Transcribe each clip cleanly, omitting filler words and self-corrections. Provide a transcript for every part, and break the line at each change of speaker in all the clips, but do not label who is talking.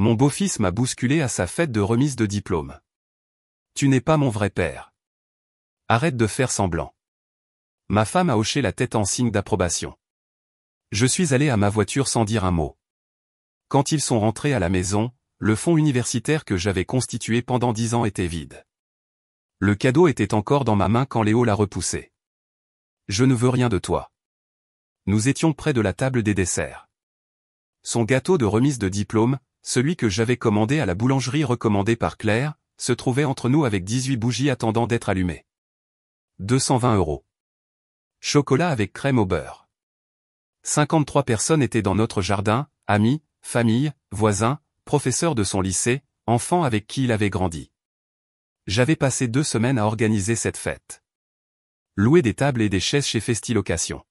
Mon beau-fils m'a bousculé à sa fête de remise de diplôme. Tu n'es pas mon vrai père. Arrête de faire semblant. Ma femme a hoché la tête en signe d'approbation. Je suis allé à ma voiture sans dire un mot. Quand ils sont rentrés à la maison, le fonds universitaire que j'avais constitué pendant 10 ans était vide. Le cadeau était encore dans ma main quand Léo l'a repoussé. Je ne veux rien de toi. Nous étions près de la table des desserts. Son gâteau de remise de diplôme, celui que j'avais commandé à la boulangerie recommandée par Claire, se trouvait entre nous avec 18 bougies attendant d'être allumées. 220 €. Chocolat avec crème au beurre. 53 personnes étaient dans notre jardin, amis, famille, voisins, professeurs de son lycée, enfants avec qui il avait grandi. J'avais passé 2 semaines à organiser cette fête. Louer des tables et des chaises chez Festilocation.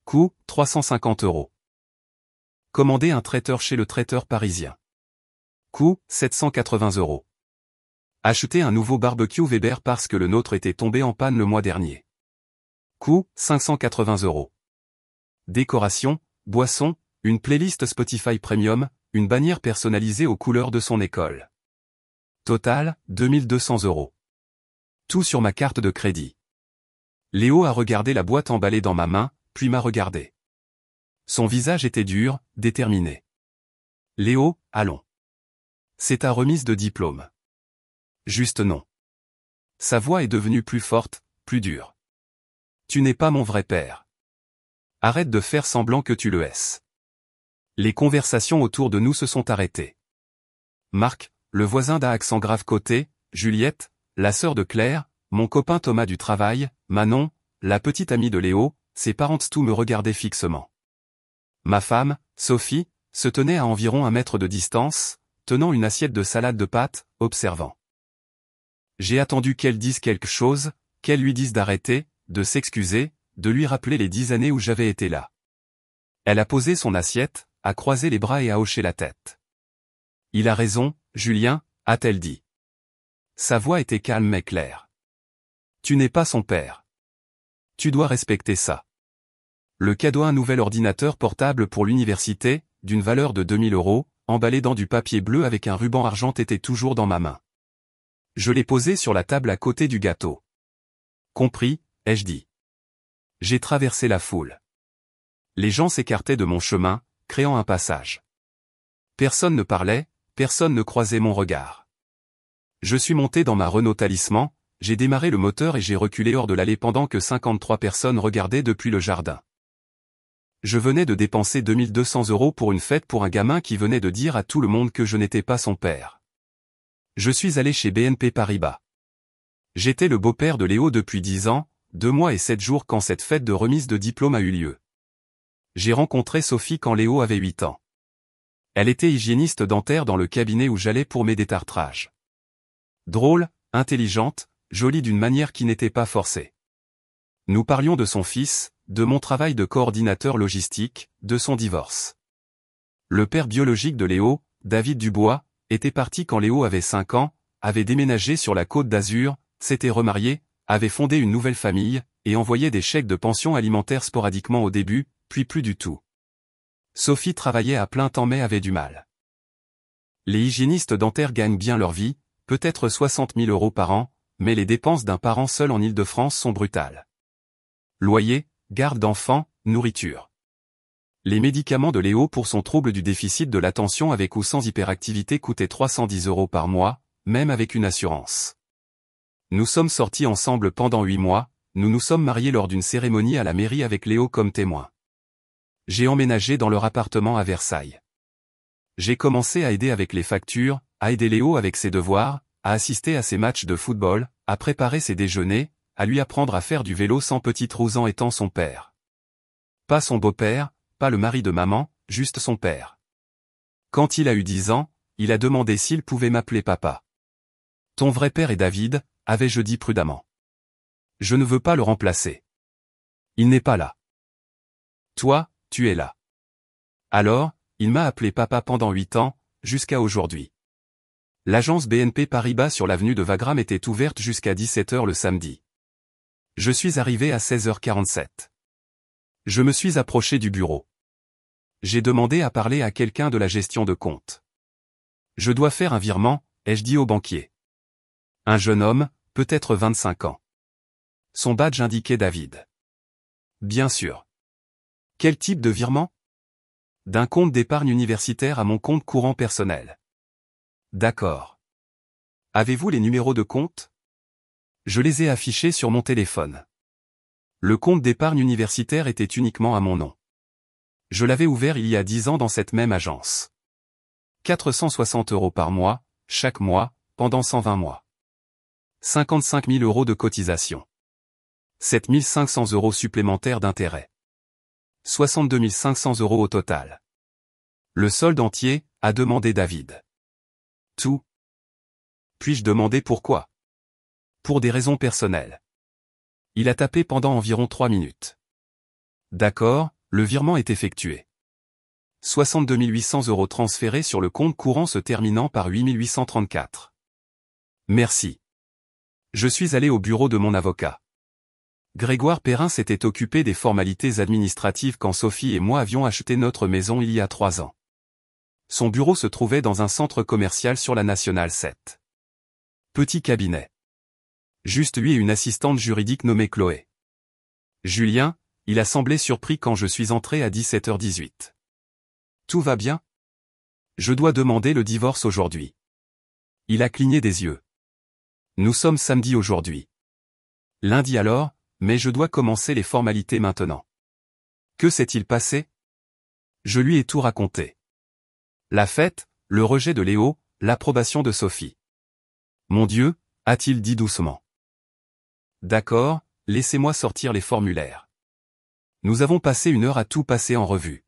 Coût, 350 €. Commander un traiteur chez le traiteur parisien. Coût, 780 €. Acheter un nouveau barbecue Weber parce que le nôtre était tombé en panne le mois dernier. Coût, 580 €. Décoration, boisson, une playlist Spotify Premium, une bannière personnalisée aux couleurs de son école. Total, 2200 €. Tout sur ma carte de crédit. Léo a regardé la boîte emballée dans ma main, puis m'a regardé. Son visage était dur, déterminé. Léo, allons. C'est ta remise de diplôme. Juste non. Sa voix est devenue plus forte, plus dure. Tu n'es pas mon vrai père. Arrête de faire semblant que tu le es. Les conversations autour de nous se sont arrêtées. Marc, le voisin d'un accent grave côté, Juliette, la sœur de Claire, mon copain Thomas du travail, Manon, la petite amie de Léo, ses parents tout me regardaient fixement. Ma femme, Sophie, se tenait à environ 1 mètre de distance, tenant une assiette de salade de pâtes, observant. J'ai attendu qu'elle dise quelque chose, qu'elle lui dise d'arrêter, de s'excuser, de lui rappeler les 10 années où j'avais été là. Elle a posé son assiette, a croisé les bras et a hoché la tête. Il a raison, Julien, a-t-elle dit. Sa voix était calme mais claire. Tu n'es pas son père. Tu dois respecter ça. Le cadeau, un nouvel ordinateur portable pour l'université, d'une valeur de 2000 €, emballé dans du papier bleu avec un ruban argent, était toujours dans ma main. Je l'ai posé sur la table à côté du gâteau. Compris, ai-je dit. J'ai traversé la foule. Les gens s'écartaient de mon chemin, créant un passage. Personne ne parlait, personne ne croisait mon regard. Je suis monté dans ma Renault Talisman, j'ai démarré le moteur et j'ai reculé hors de l'allée pendant que 53 personnes regardaient depuis le jardin. Je venais de dépenser 2200 € pour une fête pour un gamin qui venait de dire à tout le monde que je n'étais pas son père. Je suis allé chez BNP Paribas. J'étais le beau-père de Léo depuis 10 ans, 2 mois et 7 jours quand cette fête de remise de diplôme a eu lieu. J'ai rencontré Sophie quand Léo avait 8 ans. Elle était hygiéniste dentaire dans le cabinet où j'allais pour mes détartrages. Drôle, intelligente, jolie d'une manière qui n'était pas forcée. Nous parlions de son fils, de mon travail de coordinateur logistique, de son divorce. Le père biologique de Léo, David Dubois, était parti quand Léo avait 5 ans, avait déménagé sur la Côte d'Azur, s'était remarié, avait fondé une nouvelle famille, et envoyait des chèques de pension alimentaire sporadiquement au début, puis plus du tout. Sophie travaillait à plein temps mais avait du mal. Les hygiénistes dentaires gagnent bien leur vie, peut-être 60 000 € par an, mais les dépenses d'un parent seul en Île-de-France sont brutales. Loyer, garde d'enfants, nourriture. Les médicaments de Léo pour son trouble du déficit de l'attention avec ou sans hyperactivité coûtaient 310 € par mois, même avec une assurance. Nous sommes sortis ensemble pendant 8 mois, nous nous sommes mariés lors d'une cérémonie à la mairie avec Léo comme témoin. J'ai emménagé dans leur appartement à Versailles. J'ai commencé à aider avec les factures, à aider Léo avec ses devoirs, à assister à ses matchs de football, à préparer ses déjeuners, à lui apprendre à faire du vélo sans petite roue en étant son père. Pas son beau-père, pas le mari de maman, juste son père. Quand il a eu 10 ans, il a demandé s'il pouvait m'appeler papa. Ton vrai père est David, avais-je dit prudemment. Je ne veux pas le remplacer. Il n'est pas là. Toi, tu es là. Alors, il m'a appelé papa pendant 8 ans, jusqu'à aujourd'hui. L'agence BNP Paribas sur l'avenue de Wagram était ouverte jusqu'à 17 h le samedi. Je suis arrivé à 16h47. Je me suis approché du bureau. J'ai demandé à parler à quelqu'un de la gestion de compte. Je dois faire un virement, ai-je dit au banquier. Un jeune homme, peut-être 25 ans. Son badge indiquait David. Bien sûr. Quel type de virement? D'un compte d'épargne universitaire à mon compte courant personnel. D'accord. Avez-vous les numéros de compte? Je les ai affichés sur mon téléphone. Le compte d'épargne universitaire était uniquement à mon nom. Je l'avais ouvert il y a 10 ans dans cette même agence. 460 € par mois, chaque mois, pendant 120 mois. 55 000 € de cotisation. 7 500 € supplémentaires d'intérêt. 62 500 € au total. Le solde entier, a demandé David. Tout. Puis-je demander pourquoi? Pour des raisons personnelles. Il a tapé pendant environ 3 minutes. D'accord, le virement est effectué. 62 800 € transférés sur le compte courant se terminant par 8 834. Merci. Je suis allé au bureau de mon avocat. Grégoire Perrin s'était occupé des formalités administratives quand Sophie et moi avions acheté notre maison il y a 3 ans. Son bureau se trouvait dans un centre commercial sur la Nationale 7. Petit cabinet. Juste lui et une assistante juridique nommée Chloé. Julien, il a semblé surpris quand je suis entré à 17h18. Tout va bien? Je dois demander le divorce aujourd'hui. Il a cligné des yeux. Nous sommes samedi aujourd'hui. Lundi alors, mais je dois commencer les formalités maintenant. Que s'est-il passé? Je lui ai tout raconté. La fête, le rejet de Léo, l'approbation de Sophie. Mon Dieu, a-t-il dit doucement. D'accord, laissez-moi sortir les formulaires. Nous avons passé 1 heure à tout passer en revue.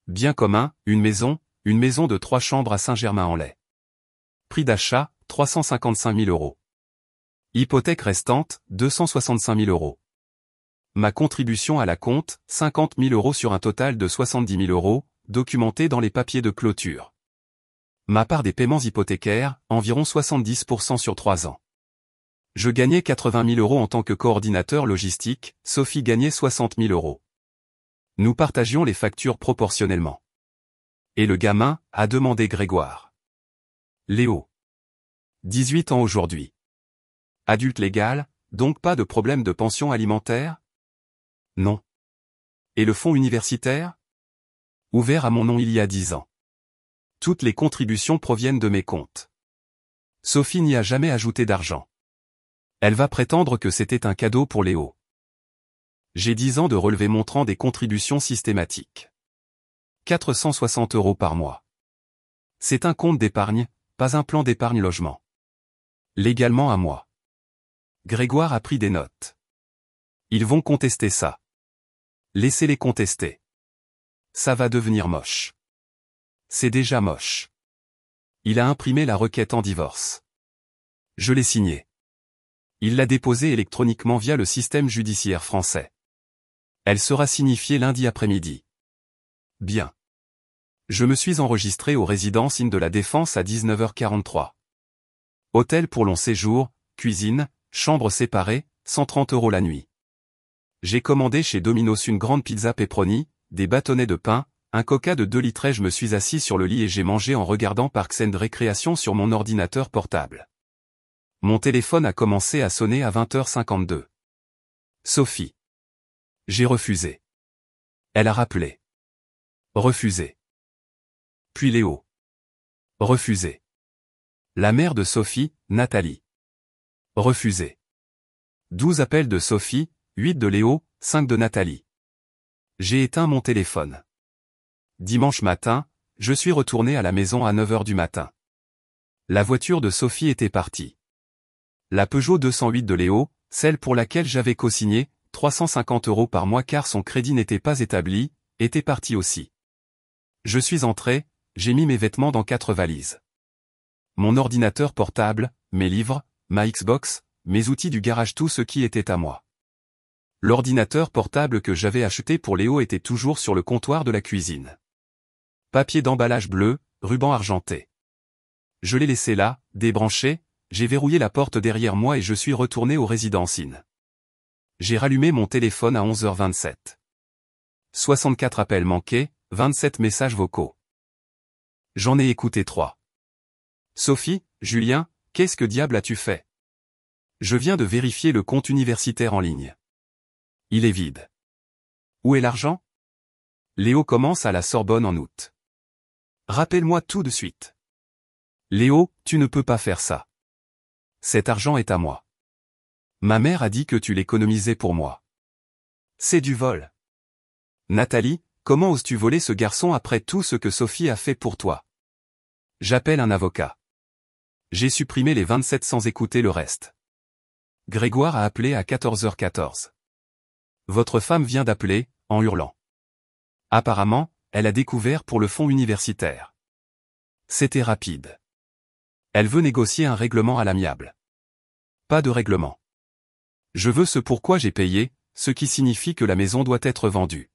Bien commun, une maison de 3 chambres à Saint-Germain-en-Laye. Prix d'achat, 355 000 €. Hypothèque restante, 265 000 €. Ma contribution à la compte, 50 000 € sur un total de 70 000 €, documenté dans les papiers de clôture. Ma part des paiements hypothécaires, environ 70% sur 3 ans. Je gagnais 80 000 € en tant que coordinateur logistique, Sophie gagnait 60 000 €. Nous partagions les factures proportionnellement. Et le gamin, a demandé Grégoire. Léo. 18 ans aujourd'hui. Adulte légal, donc pas de problème de pension alimentaire? Non. Et le fonds universitaire? Ouvert à mon nom il y a 10 ans. Toutes les contributions proviennent de mes comptes. Sophie n'y a jamais ajouté d'argent. Elle va prétendre que c'était un cadeau pour Léo. J'ai 10 ans de relevé montrant des contributions systématiques. 460 € par mois. C'est un compte d'épargne, pas un plan d'épargne logement. Légalement à moi. Grégoire a pris des notes. Ils vont contester ça. Laissez-les contester. Ça va devenir moche. C'est déjà moche. Il a imprimé la requête en divorce. Je l'ai signée. Il l'a déposée électroniquement via le système judiciaire français. Elle sera signifiée lundi après-midi. Bien. Je me suis enregistré aux résidences Inn de la Défense à 19h43. Hôtel pour long séjour, cuisine, chambre séparée, 130 € la nuit. J'ai commandé chez Domino's une grande pizza pepperoni, des bâtonnets de pain, un coca de 2 litres et je me suis assis sur le lit et j'ai mangé en regardant Parks and Recreation sur mon ordinateur portable. Mon téléphone a commencé à sonner à 20h52. Sophie. J'ai refusé. Elle a rappelé. Refusé. Puis Léo. Refusé. La mère de Sophie, Nathalie. Refusé. 12 appels de Sophie, 8 de Léo, 5 de Nathalie. J'ai éteint mon téléphone. Dimanche matin, je suis retourné à la maison à 9h du matin. La voiture de Sophie était partie. La Peugeot 208 de Léo, celle pour laquelle j'avais co-signé, 350 € par mois car son crédit n'était pas établi, était partie aussi. Je suis entré, j'ai mis mes vêtements dans 4 valises. Mon ordinateur portable, mes livres, ma Xbox, mes outils du garage, tout ce qui était à moi. L'ordinateur portable que j'avais acheté pour Léo était toujours sur le comptoir de la cuisine. Papier d'emballage bleu, ruban argenté. Je l'ai laissé là, débranché, j'ai verrouillé la porte derrière moi et je suis retourné aux résidences Inn. J'ai rallumé mon téléphone à 11h27. 64 appels manqués, 27 messages vocaux. J'en ai écouté 3. Sophie, Julien, qu'est-ce que diable as-tu fait? Je viens de vérifier le compte universitaire en ligne. Il est vide. Où est l'argent? Léo commence à la Sorbonne en août. Rappelle-moi tout de suite. Léo, tu ne peux pas faire ça. Cet argent est à moi. Ma mère a dit que tu l'économisais pour moi. C'est du vol. Nathalie, comment oses-tu voler ce garçon après tout ce que Sophie a fait pour toi? J'appelle un avocat. J'ai supprimé les 27 sans écouter le reste. Grégoire a appelé à 14h14. Votre femme vient d'appeler, en hurlant. Apparemment, elle a découvert pour le fonds universitaire. C'était rapide. Elle veut négocier un règlement à l'amiable. Pas de règlement. Je veux ce pourquoi j'ai payé, ce qui signifie que la maison doit être vendue.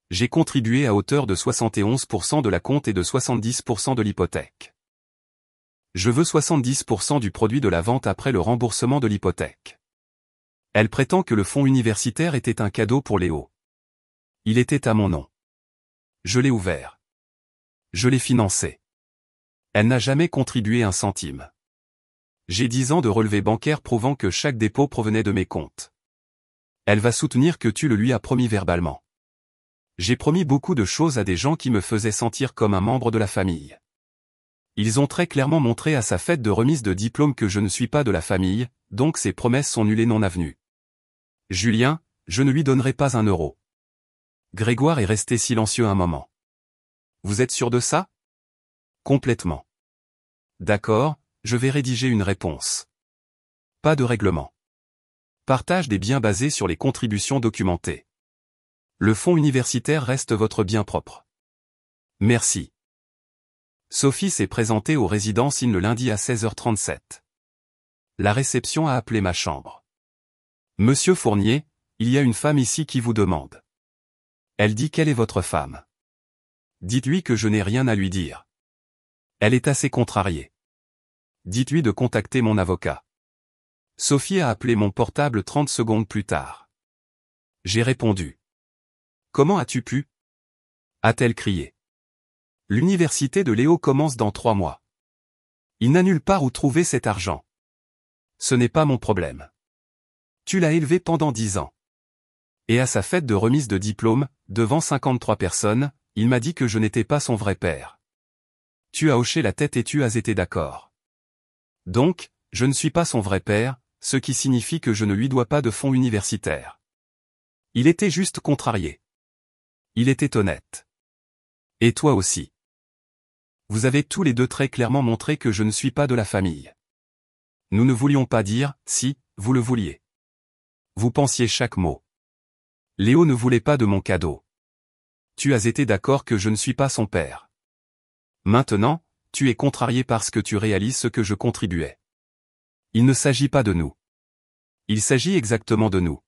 J'ai contribué à hauteur de 71% de la compte et de 70% de l'hypothèque. Je veux 70% du produit de la vente après le remboursement de l'hypothèque. Elle prétend que le fonds universitaire était un cadeau pour Léo. Il était à mon nom. Je l'ai ouvert. Je l'ai financé. Elle n'a jamais contribué un centime. J'ai 10 ans de relevés bancaires prouvant que chaque dépôt provenait de mes comptes. Elle va soutenir que tu le lui as promis verbalement. J'ai promis beaucoup de choses à des gens qui me faisaient sentir comme un membre de la famille. Ils ont très clairement montré à sa fête de remise de diplôme que je ne suis pas de la famille, donc ces promesses sont nulles et non avenues. Julien, je ne lui donnerai pas un euro. Grégoire est resté silencieux un moment. Vous êtes sûr de ça? Complètement. D'accord, je vais rédiger une réponse. Pas de règlement. Partage des biens basés sur les contributions documentées. Le fonds universitaire reste votre bien propre. Merci. Sophie s'est présentée aux résidences IN le lundi à 16h37. La réception a appelé ma chambre. Monsieur Fournier, il y a une femme ici qui vous demande. Elle dit quelle est votre femme. Dites-lui que je n'ai rien à lui dire. Elle est assez contrariée. Dites-lui de contacter mon avocat. Sophie a appelé mon portable 30 secondes plus tard. J'ai répondu. Comment as-tu pu? A-t-elle crié. L'université de Léo commence dans 3 mois. Il n'a nulle part où trouver cet argent. Ce n'est pas mon problème. Tu l'as élevé pendant 10 ans. Et à sa fête de remise de diplôme, devant 53 personnes, il m'a dit que je n'étais pas son vrai père. Tu as hoché la tête et tu as été d'accord. Donc, je ne suis pas son vrai père, ce qui signifie que je ne lui dois pas de fonds universitaires. Il était juste contrarié. Il était honnête. Et toi aussi. Vous avez tous les deux très clairement montré que je ne suis pas de la famille. Nous ne voulions pas dire, si, vous le vouliez. Vous pensiez chaque mot. Léo ne voulait pas de mon cadeau. Tu as été d'accord que je ne suis pas son père. Maintenant, tu es contrarié parce que tu réalises ce que je contribuais. Il ne s'agit pas de nous. Il s'agit exactement de nous.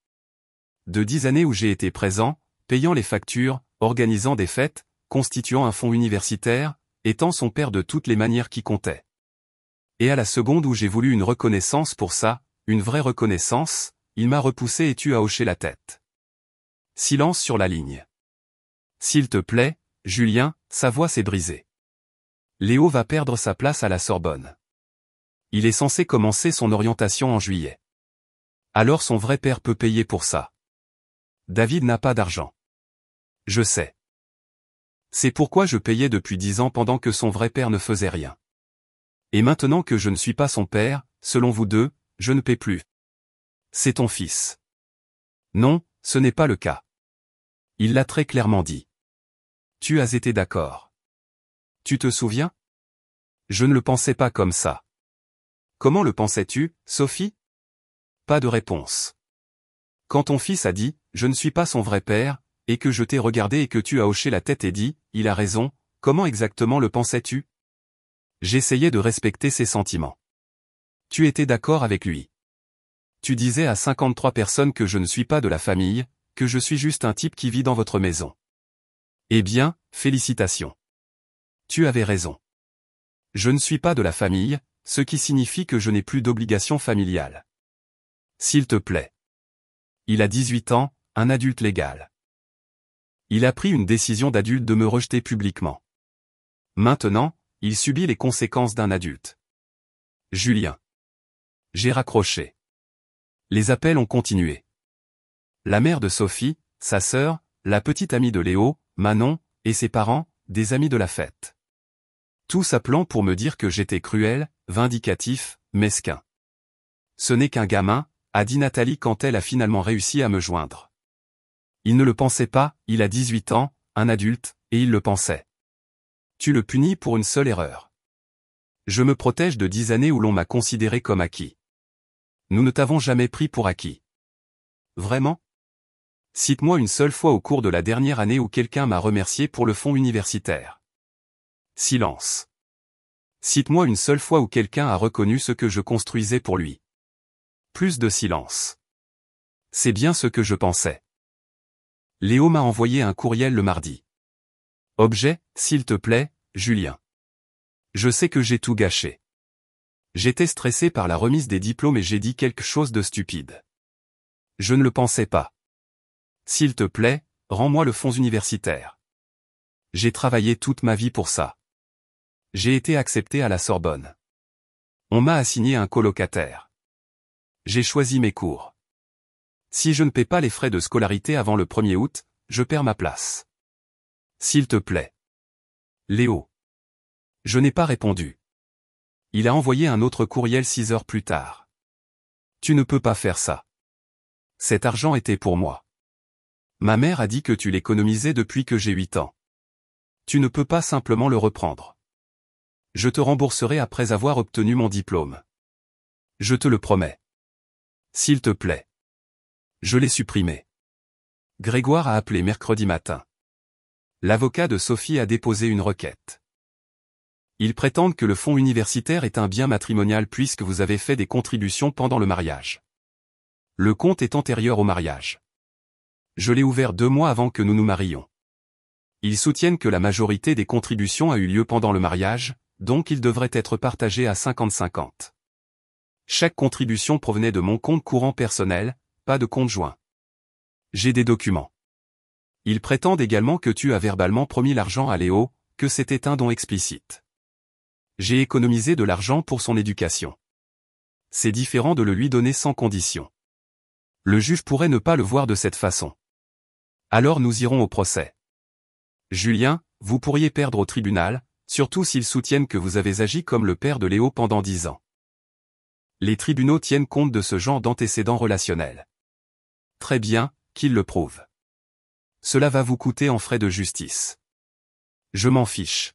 De 10 années où j'ai été présent, payant les factures, organisant des fêtes, constituant un fonds universitaire, étant son père de toutes les manières qui comptaient. Et à la seconde où j'ai voulu une reconnaissance pour ça, une vraie reconnaissance, il m'a repoussé et tu as hoché la tête. Silence sur la ligne. S'il te plaît, Julien, sa voix s'est brisée. Léo va perdre sa place à la Sorbonne. Il est censé commencer son orientation en juillet. Alors son vrai père peut payer pour ça. David n'a pas d'argent. Je sais. C'est pourquoi je payais depuis 10 ans pendant que son vrai père ne faisait rien. Et maintenant que je ne suis pas son père, selon vous deux, je ne paie plus. C'est ton fils. Non, ce n'est pas le cas. Il l'a très clairement dit. Tu as été d'accord. Tu te souviens? Je ne le pensais pas comme ça. Comment le pensais-tu, Sophie? Pas de réponse. Quand ton fils a dit, je ne suis pas son vrai père, et que je t'ai regardé et que tu as hoché la tête et dit, il a raison, comment exactement le pensais-tu? J'essayais de respecter ses sentiments. Tu étais d'accord avec lui. Tu disais à 53 personnes que je ne suis pas de la famille, que je suis juste un type qui vit dans votre maison. Eh bien, félicitations. Tu avais raison. Je ne suis pas de la famille, ce qui signifie que je n'ai plus d'obligation familiale. S'il te plaît. Il a 18 ans, un adulte légal. Il a pris une décision d'adulte de me rejeter publiquement. Maintenant, Il subit les conséquences d'un adulte. Julien. J'ai raccroché. Les appels ont continué. La mère de Sophie, sa sœur, la petite amie de Léo, Manon, et ses parents, des amis de la fête. Tous appelant pour me dire que j'étais cruel, vindicatif, mesquin. Ce n'est qu'un gamin, a dit Nathalie quand elle a finalement réussi à me joindre. Il ne le pensait pas, il a 18 ans, un adulte, et il le pensait. Tu le punis pour une seule erreur. Je me protège de 10 années où l'on m'a considéré comme acquis. Nous ne t'avons jamais pris pour acquis. Vraiment? Cite-moi une seule fois au cours de la dernière année où quelqu'un m'a remercié pour le fonds universitaire. Silence. Cite-moi une seule fois où quelqu'un a reconnu ce que je construisais pour lui. Plus de silence. C'est bien ce que je pensais. Léo m'a envoyé un courriel le mardi. Objet, s'il te plaît, Julien. Je sais que j'ai tout gâché. J'étais stressé par la remise des diplômes et j'ai dit quelque chose de stupide. Je ne le pensais pas. S'il te plaît, rends-moi le fonds universitaire. J'ai travaillé toute ma vie pour ça. J'ai été accepté à la Sorbonne. On m'a assigné un colocataire. J'ai choisi mes cours. Si je ne paie pas les frais de scolarité avant le 1er août, je perds ma place. S'il te plaît. Léo. Je n'ai pas répondu. Il a envoyé un autre courriel 6 heures plus tard. Tu ne peux pas faire ça. Cet argent était pour moi. Ma mère a dit que tu l'économisais depuis que j'ai 8 ans. Tu ne peux pas simplement le reprendre. Je te rembourserai après avoir obtenu mon diplôme. Je te le promets. S'il te plaît. Je l'ai supprimé. Grégoire a appelé mercredi matin. L'avocat de Sophie a déposé une requête. Ils prétendent que le fonds universitaire est un bien matrimonial puisque vous avez fait des contributions pendant le mariage. Le compte est antérieur au mariage. Je l'ai ouvert 2 mois avant que nous nous marions. Ils soutiennent que la majorité des contributions a eu lieu pendant le mariage, donc il devrait être partagé à 50-50. Chaque contribution provenait de mon compte courant personnel, pas de compte joint. J'ai des documents. Ils prétendent également que tu as verbalement promis l'argent à Léo, que c'était un don explicite. J'ai économisé de l'argent pour son éducation. C'est différent de le lui donner sans condition. Le juge pourrait ne pas le voir de cette façon. Alors nous irons au procès. Julien, vous pourriez perdre au tribunal, surtout s'ils soutiennent que vous avez agi comme le père de Léo pendant 10 ans. Les tribunaux tiennent compte de ce genre d'antécédents relationnels. Très bien, qu'ils le prouvent. Cela va vous coûter en frais de justice. Je m'en fiche.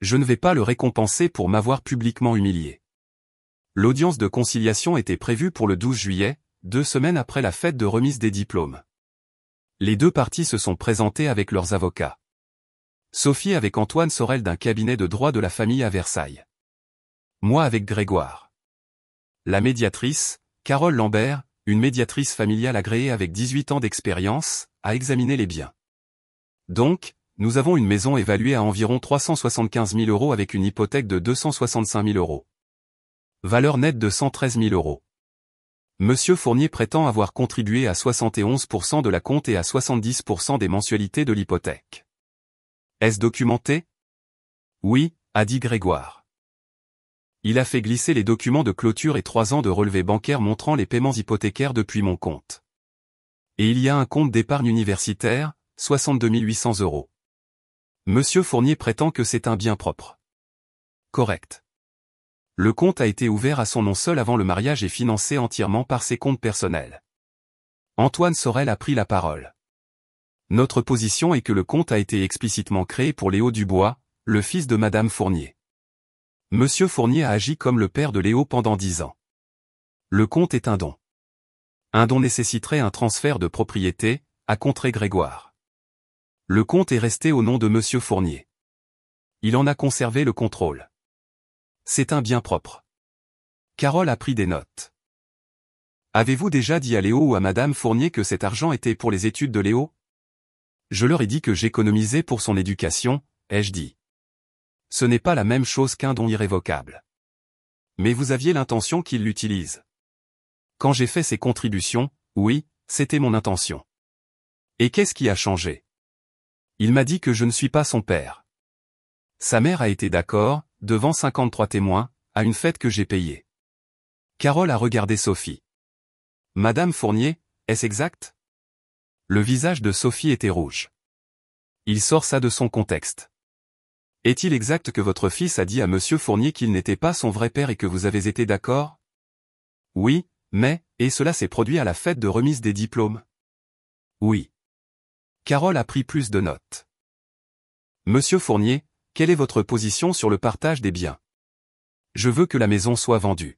Je ne vais pas le récompenser pour m'avoir publiquement humilié. L'audience de conciliation était prévue pour le 12 juillet, 2 semaines après la fête de remise des diplômes. Les 2 parties se sont présentées avec leurs avocats. Sophie avec Antoine Sorel d'un cabinet de droit de la famille à Versailles. Moi avec Grégoire. La médiatrice, Carole Lambert, une médiatrice familiale agréée avec 18 ans d'expérience, a examiné les biens. Donc, nous avons une maison évaluée à environ 375 000 € avec une hypothèque de 265 000 €. Valeur nette de 113 000 €. Monsieur Fournier prétend avoir contribué à 71% de la compte et à 70% des mensualités de l'hypothèque. Est-ce documenté? Oui, a dit Grégoire. Il a fait glisser les documents de clôture et 3 ans de relevés bancaires montrant les paiements hypothécaires depuis mon compte. Et il y a un compte d'épargne universitaire, 62 800 €. Monsieur Fournier prétend que c'est un bien propre. Correct. Le compte a été ouvert à son nom seul avant le mariage et financé entièrement par ses comptes personnels. Antoine Sorel a pris la parole. Notre position est que le compte a été explicitement créé pour Léo Dubois, le fils de Madame Fournier. Monsieur Fournier a agi comme le père de Léo pendant 10 ans. Le compte est un don. Un don nécessiterait un transfert de propriété, a contré Grégoire. Le compte est resté au nom de Monsieur Fournier. Il en a conservé le contrôle. C'est un bien propre. Carole a pris des notes. Avez-vous déjà dit à Léo ou à Madame Fournier que cet argent était pour les études de Léo? Je leur ai dit que j'économisais pour son éducation, ai-je dit. Ce n'est pas la même chose qu'un don irrévocable. Mais vous aviez l'intention qu'il l'utilise. Quand j'ai fait ces contributions, oui, c'était mon intention. Et qu'est-ce qui a changé? Il m'a dit que je ne suis pas son père. Sa mère a été d'accord, devant 53 témoins, à une fête que j'ai payée. Carole a regardé Sophie. Madame Fournier, est-ce exact? Le visage de Sophie était rouge. Il sort ça de son contexte. Est-il exact que votre fils a dit à Monsieur Fournier qu'il n'était pas son vrai père et que vous avez été d'accord? Oui, mais, et cela s'est produit à la fête de remise des diplômes? Oui. Carole a pris plus de notes. Monsieur Fournier, quelle est votre position sur le partage des biens? Je veux que la maison soit vendue.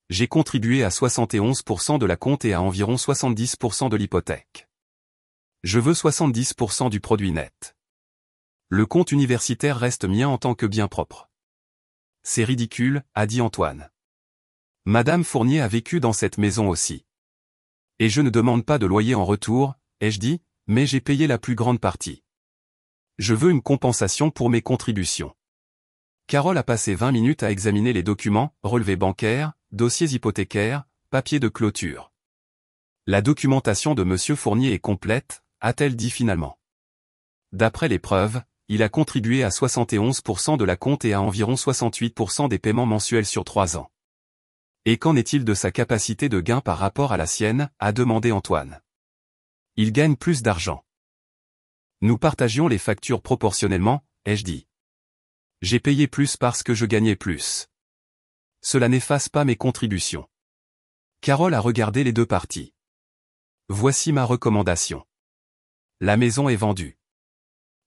J'ai contribué à 71% de la compte et à environ 70% de l'hypothèque. Je veux 70% du produit net. Le compte universitaire reste mien en tant que bien propre. C'est ridicule, a dit Antoine. Madame Fournier a vécu dans cette maison aussi. Et je ne demande pas de loyer en retour, ai-je dit, mais j'ai payé la plus grande partie. Je veux une compensation pour mes contributions. Carole a passé 20 minutes à examiner les documents, relevés bancaires, dossiers hypothécaires, papiers de clôture. La documentation de Monsieur Fournier est complète, a-t-elle dit finalement. D'après les preuves, il a contribué à 71% de la compte et à environ 68% des paiements mensuels sur 3 ans. Et qu'en est-il de sa capacité de gain par rapport à la sienne, a demandé Antoine. Il gagne plus d'argent. Nous partagions les factures proportionnellement, ai-je dit. J'ai payé plus parce que je gagnais plus. Cela n'efface pas mes contributions. Carole a regardé les deux parties. Voici ma recommandation. La maison est vendue.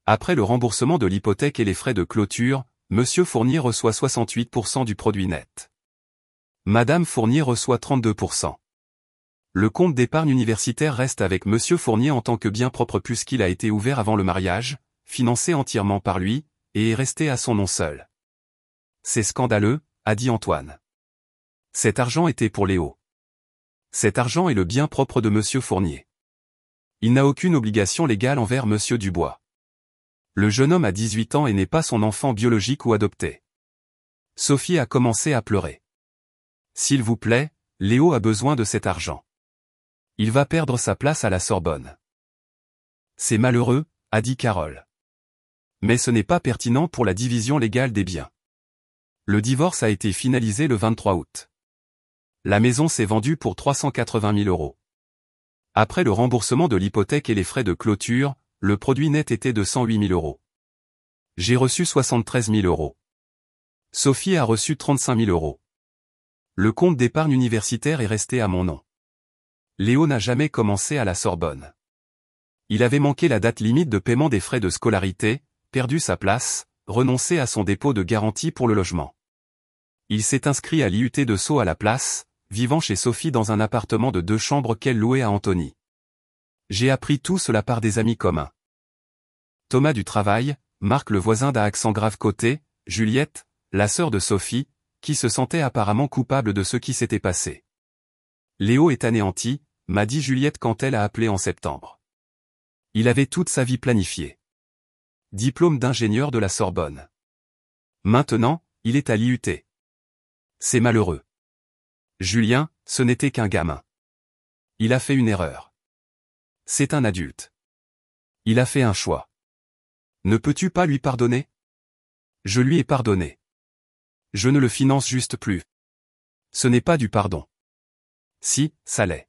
Après le remboursement de l'hypothèque et les frais de clôture, Monsieur Fournier reçoit 68% du produit net. Madame Fournier reçoit 32%. Le compte d'épargne universitaire reste avec Monsieur Fournier en tant que bien propre puisqu'il a été ouvert avant le mariage, financé entièrement par lui, et est resté à son nom seul. C'est scandaleux, a dit Antoine. Cet argent était pour Léo. Cet argent est le bien propre de Monsieur Fournier. Il n'a aucune obligation légale envers Monsieur Dubois. Le jeune homme a 18 ans et n'est pas son enfant biologique ou adopté. Sophie a commencé à pleurer. S'il vous plaît, Léo a besoin de cet argent. Il va perdre sa place à la Sorbonne. C'est malheureux, a dit Carole. Mais ce n'est pas pertinent pour la division légale des biens. Le divorce a été finalisé le 23 août. La maison s'est vendue pour 380 000 euros. Après le remboursement de l'hypothèque et les frais de clôture, le produit net était de 108 000 euros. J'ai reçu 73 000 euros. Sophie a reçu 35 000 euros. Le compte d'épargne universitaire est resté à mon nom. Léo n'a jamais commencé à la Sorbonne. Il avait manqué la date limite de paiement des frais de scolarité, perdu sa place, renoncé à son dépôt de garantie pour le logement. Il s'est inscrit à l'IUT de Sceaux à la place, vivant chez Sophie dans un appartement de 2 chambres qu'elle louait à Antony. J'ai appris tout cela par des amis communs. Thomas du travail, Marc le voisin d'à accent grave côté, Juliette, la sœur de Sophie, qui se sentait apparemment coupable de ce qui s'était passé. Léo est anéanti, m'a dit Juliette quand elle a appelé en septembre. Il avait toute sa vie planifiée. Diplôme d'ingénieur de la Sorbonne. Maintenant, il est à l'IUT. C'est malheureux. Julien, ce n'était qu'un gamin. Il a fait une erreur. C'est un adulte. Il a fait un choix. Ne peux-tu pas lui pardonner? Je lui ai pardonné. Je ne le finance juste plus. Ce n'est pas du pardon. Si, ça l'est.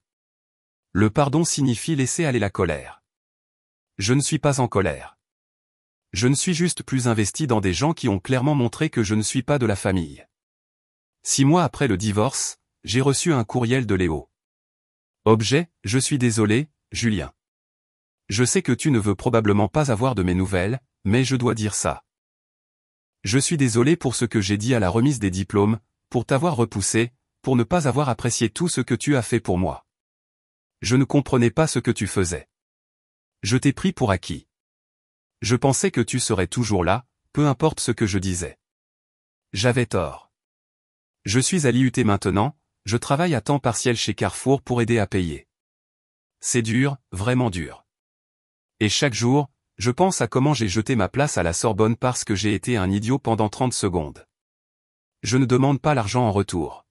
Le pardon signifie laisser aller la colère. Je ne suis pas en colère. Je ne suis juste plus investi dans des gens qui ont clairement montré que je ne suis pas de la famille. 6 mois après le divorce, j'ai reçu un courriel de Léo. Objet, je suis désolé, Julien. Je sais que tu ne veux probablement pas avoir de mes nouvelles, mais je dois dire ça. Je suis désolé pour ce que j'ai dit à la remise des diplômes, pour t'avoir repoussé, pour ne pas avoir apprécié tout ce que tu as fait pour moi. Je ne comprenais pas ce que tu faisais. Je t'ai pris pour acquis. Je pensais que tu serais toujours là, peu importe ce que je disais. J'avais tort. Je suis à l'IUT maintenant, je travaille à temps partiel chez Carrefour pour aider à payer. C'est dur, vraiment dur. Et chaque jour, je pense à comment j'ai jeté ma place à la Sorbonne parce que j'ai été un idiot pendant 30 secondes. Je ne demande pas l'argent en retour.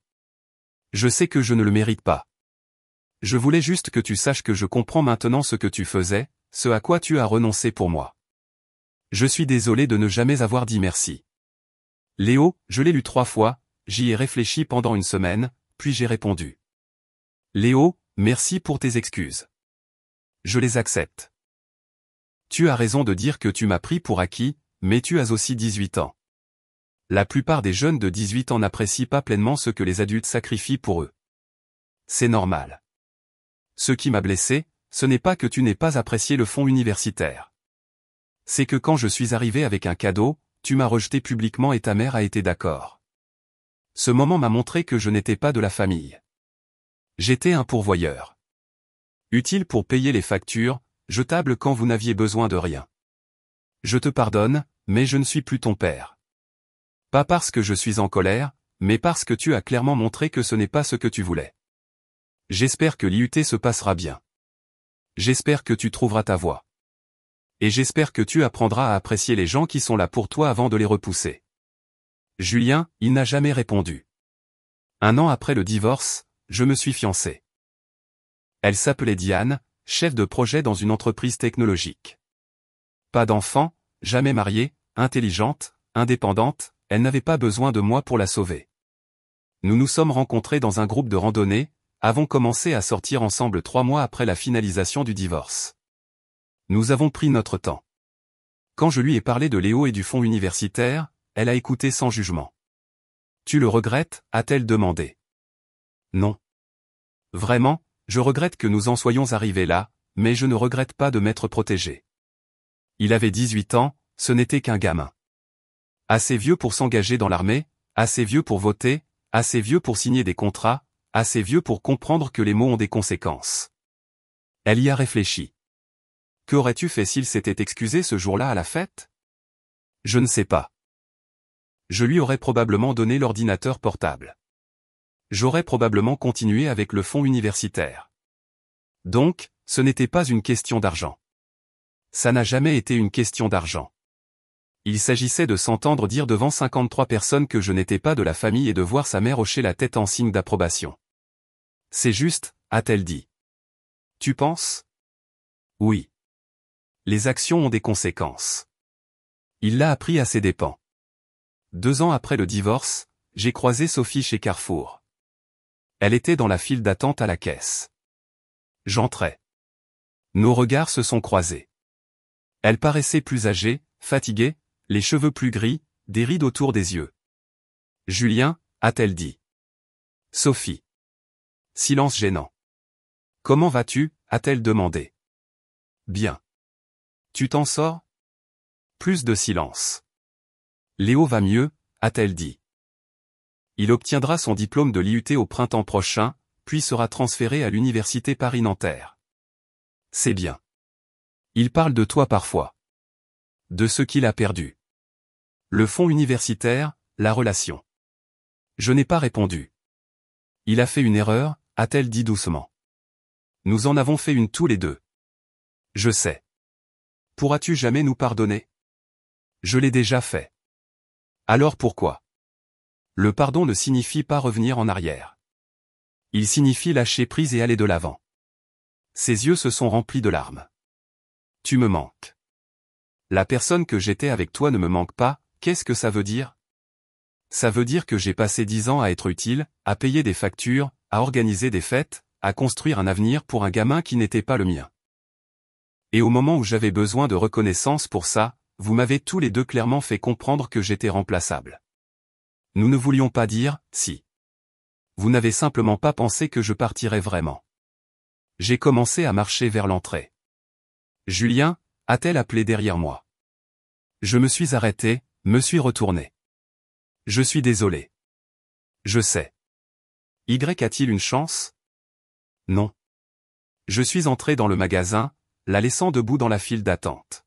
Je sais que je ne le mérite pas. Je voulais juste que tu saches que je comprends maintenant ce que tu faisais, ce à quoi tu as renoncé pour moi. Je suis désolé de ne jamais avoir dit merci. Léo, je l'ai lu 3 fois, j'y ai réfléchi pendant une semaine, puis j'ai répondu. Léo, merci pour tes excuses. Je les accepte. Tu as raison de dire que tu m'as pris pour acquis, mais tu as aussi 18 ans. La plupart des jeunes de 18 ans n'apprécient pas pleinement ce que les adultes sacrifient pour eux. C'est normal. Ce qui m'a blessé, ce n'est pas que tu n'aies pas apprécié le fonds universitaire. C'est que quand je suis arrivé avec un cadeau, tu m'as rejeté publiquement et ta mère a été d'accord. Ce moment m'a montré que je n'étais pas de la famille. J'étais un pourvoyeur. Utile pour payer les factures, jetable quand vous n'aviez besoin de rien. Je te pardonne, mais je ne suis plus ton père. Pas parce que je suis en colère, mais parce que tu as clairement montré que ce n'est pas ce que tu voulais. J'espère que l'IUT se passera bien. J'espère que tu trouveras ta voie. Et j'espère que tu apprendras à apprécier les gens qui sont là pour toi avant de les repousser. Julien, il n'a jamais répondu. 1 an après le divorce, je me suis fiancé. Elle s'appelait Diane, chef de projet dans une entreprise technologique. Pas d'enfant, jamais mariée, intelligente, indépendante, elle n'avait pas besoin de moi pour la sauver. Nous nous sommes rencontrés dans un groupe de randonnée, avons commencé à sortir ensemble 3 mois après la finalisation du divorce. Nous avons pris notre temps. Quand je lui ai parlé de Léo et du fonds universitaire, elle a écouté sans jugement. Tu le regrettes, a-t-elle demandé. Non. Vraiment, je regrette que nous en soyons arrivés là, mais je ne regrette pas de m'être protégé. Il avait 18 ans, ce n'était qu'un gamin. Assez vieux pour s'engager dans l'armée, assez vieux pour voter, assez vieux pour signer des contrats, assez vieux pour comprendre que les mots ont des conséquences. Elle y a réfléchi. Qu'aurais-tu fait s'il s'était excusé ce jour-là à la fête? Je ne sais pas. Je lui aurais probablement donné l'ordinateur portable. J'aurais probablement continué avec le fonds universitaire. Donc, ce n'était pas une question d'argent. Ça n'a jamais été une question d'argent. Il s'agissait de s'entendre dire devant 53 personnes que je n'étais pas de la famille et de voir sa mère hocher la tête en signe d'approbation. C'est juste, a-t-elle dit. Tu penses? Oui. Les actions ont des conséquences. Il l'a appris à ses dépens. 2 ans après le divorce, j'ai croisé Sophie chez Carrefour. Elle était dans la file d'attente à la caisse. J'entrais. Nos regards se sont croisés. Elle paraissait plus âgée, fatiguée, les cheveux plus gris, des rides autour des yeux. Julien, a-t-elle dit. Sophie. Silence gênant. Comment vas-tu, a-t-elle demandé. Bien. Tu t'en sors? Plus de silence. Léo va mieux, a-t-elle dit. Il obtiendra son diplôme de l'IUT au printemps prochain, puis sera transféré à l'université Paris-Nanterre. C'est bien. Il parle de toi parfois. De ce qu'il a perdu. Le fonds universitaire, la relation. Je n'ai pas répondu. Il a fait une erreur, a-t-elle dit doucement. Nous en avons fait une tous les deux. Je sais. Pourras-tu jamais nous pardonner? Je l'ai déjà fait. Alors pourquoi? Le pardon ne signifie pas revenir en arrière. Il signifie lâcher prise et aller de l'avant. Ses yeux se sont remplis de larmes. Tu me manques. La personne que j'étais avec toi ne me manque pas, qu'est-ce que ça veut dire? Ça veut dire que j'ai passé 10 ans à être utile, à payer des factures, à organiser des fêtes, à construire un avenir pour un gamin qui n'était pas le mien. Et au moment où j'avais besoin de reconnaissance pour ça, vous m'avez tous les deux clairement fait comprendre que j'étais remplaçable. Nous ne voulions pas dire « si ». Vous n'avez simplement pas pensé que je partirais vraiment. J'ai commencé à marcher vers l'entrée. Julien, a-t-elle appelé derrière moi. Je me suis arrêté, me suis retourné. Je suis désolé. Je sais. Y a-t-il une chance? Non. Je suis entré dans le magasin, la laissant debout dans la file d'attente.